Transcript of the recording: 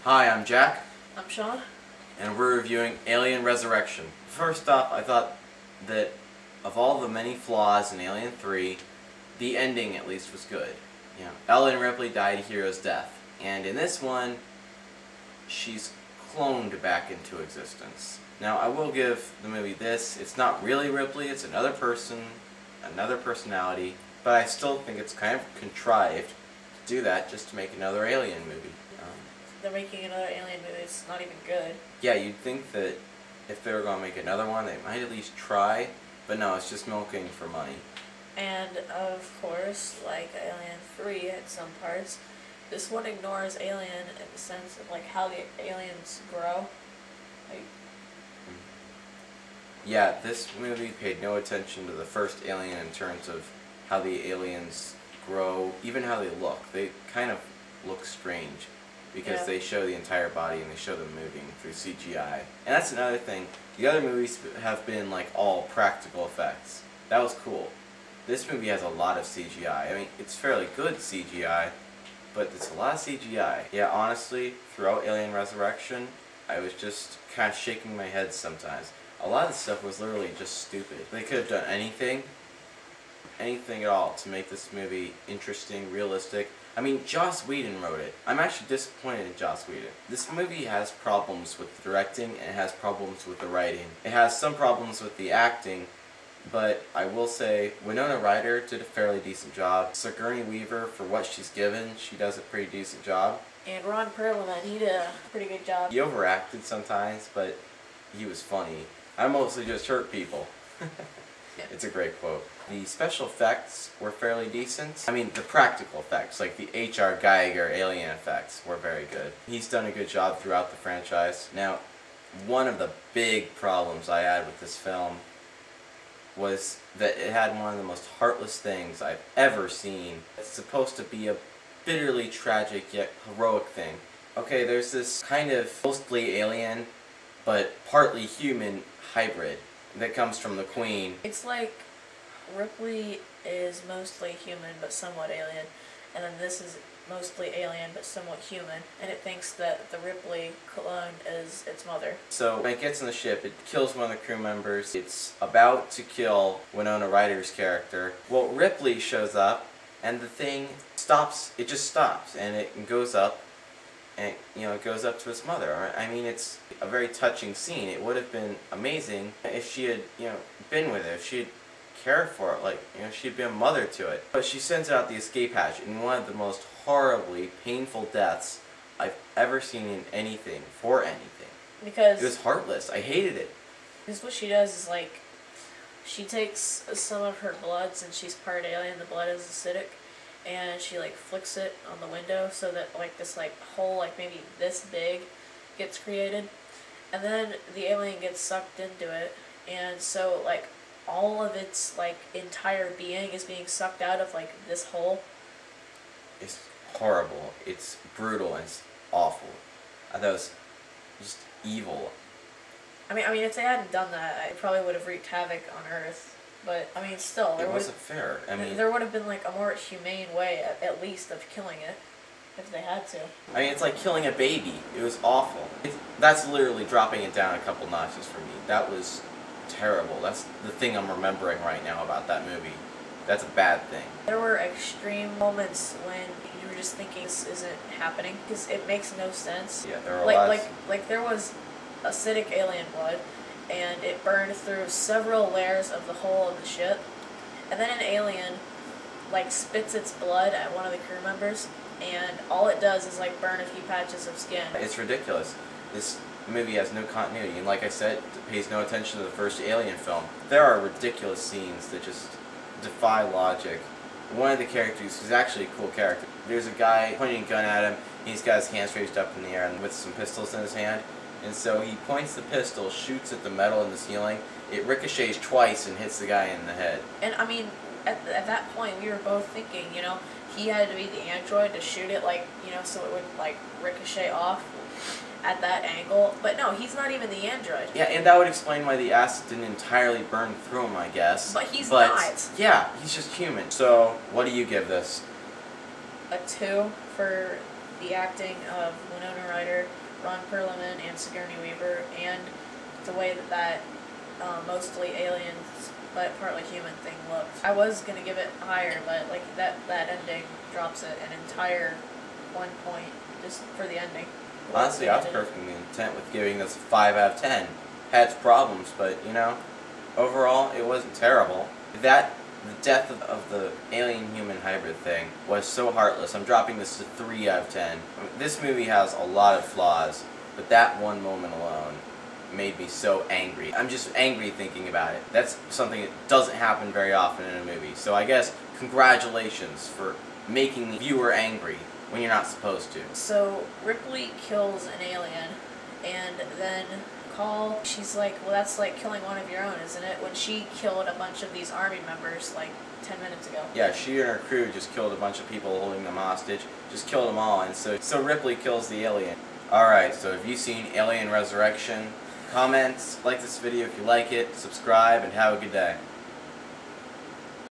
Hi, I'm Jack, I'm Sean. and we're reviewing Alien Resurrection. First off, I thought that of all the many flaws in Alien 3, the ending at least was good. You know, Ellen Ripley died a hero's death, and in this one, she's cloned back into existence. Now, I will give the movie this. It's not really Ripley, it's another person, another personality, but I still think it's kind of contrived to do that just to make another Alien movie. They're making another Alien movie. It's not even good. Yeah, you'd think that if they were going to make another one, they might at least try, but no, it's just milking for money. And of course, like Alien 3 at some parts, this one ignores Alien in the sense of like how the aliens grow. Like, Yeah, this movie paid no attention to the first Alien in terms of how the aliens grow, even how they look. They kind of look strange because Yeah. they show the entire body and they show them moving through CGI. And that's another thing. The other movies have been like all practical effects. That was cool. This movie has a lot of CGI. I mean, it's fairly good CGI, but it's a lot of CGI. Yeah, honestly, throughout Alien Resurrection, I was just kind of shaking my head sometimes. A lot of the stuff was literally just stupid. They could have done anything at all to make this movie interesting, realistic. I mean, Joss Whedon wrote it. I'm actually disappointed in Joss Whedon. This movie has problems with the directing, and it has problems with the writing. It has some problems with the acting, but I will say Winona Ryder did a fairly decent job. Sigourney Weaver, for what she's given, she does a pretty decent job. and Ron Perlman, he did a pretty good job. He overacted sometimes, but he was funny. I mostly just hurt people. Yeah. It's a great quote. The special effects were fairly decent. I mean, the practical effects, like the H.R. Geiger alien effects, were very good. He's done a good job throughout the franchise. Now, one of the big problems I had with this film was that it had one of the most heartless things I've ever seen. It's supposed to be a bitterly tragic yet heroic thing. Okay, there's this kind of mostly alien, but partly human hybrid that comes from the Queen. It's like Ripley is mostly human but somewhat alien, and then this is mostly alien but somewhat human, and it thinks that the Ripley clone is its mother. So when it gets in the ship, it kills one of the crew members. It's about to kill Winona Ryder's character. Well, Ripley shows up, and the thing stops. It just stops, and it goes up, and it goes up to its mother. I mean, it's a very touching scene. It would have been amazing if she had, been with it, if she had cared for it, like, she'd been a mother to it. But she sends out the escape hatch in one of the most horribly painful deaths I've ever seen in anything, for anything. Because It was heartless. I hated it. what she does is like, she takes some of her blood, since she's part alien, the blood is acidic, and she like flicks it on the window so that like this like hole like maybe this big gets created, and then the alien gets sucked into it, and so like all of its like entire being is being sucked out of like this hole. It's horrible. It's brutal and it's awful. I thought it was just evil. I mean, if they hadn't done that, it probably would have wreaked havoc on Earth. But I mean, still, It wasn't fair. I mean, there would have been like a more humane way, at least, of killing it, if they had to. I mean, it's like killing a baby. It was awful. That's literally dropping it down a couple notches for me. That was terrible. That's the thing I'm remembering right now about that movie. That's a bad thing. There were extreme moments when you were just thinking this isn't happening, because it makes no sense. Yeah, there are Like there was acidic alien blood, and it burned through several layers of the hull of the ship, and then an alien like spits its blood at one of the crew members, and all it does is like burn a few patches of skin. It's ridiculous. This movie has no continuity, and like I said, it pays no attention to the first Alien film. There are ridiculous scenes that just defy logic. One of the characters is actually a cool character. There's a guy pointing a gun at him. He's got his hands raised up in the air and with some pistols in his hand. And so he points the pistol, shoots at the metal in the ceiling. It ricochets twice and hits the guy in the head. And I mean, at that point, we were both thinking, he had to be the android to shoot it, like, so it would like ricochet off at that angle. But no, he's not even the android. Yeah, and that would explain why the acid didn't entirely burn through him, I guess. But he's not. Yeah, he's just human. So, what do you give this? A 2 for the acting of Winona Ryder Perlman and Sigourney Weaver, and the way that mostly aliens but partly human thing looked. I was gonna give it higher, but like that ending drops it an entire 1 point just for the ending. Honestly, I was perfectly content with giving this a 5 out of 10. Had its problems, but you know, overall it wasn't terrible. The death of the alien-human hybrid thing was so heartless. I'm dropping this to 3 out of 10. This movie has a lot of flaws, but that one moment alone made me so angry. I'm just angry thinking about it. That's something that doesn't happen very often in a movie. So I guess congratulations for making the viewer angry when you're not supposed to. So Ripley kills an alien, and then Call, she's like, well, that's like killing one of your own, isn't it? When she killed a bunch of these army members like 10 minutes ago. Yeah, she and her crew just killed a bunch of people holding them hostage. Just killed them all, and so Ripley kills the alien. Alright, so have you seen Alien Resurrection? Comments, like this video if you like it, subscribe, and have a good day.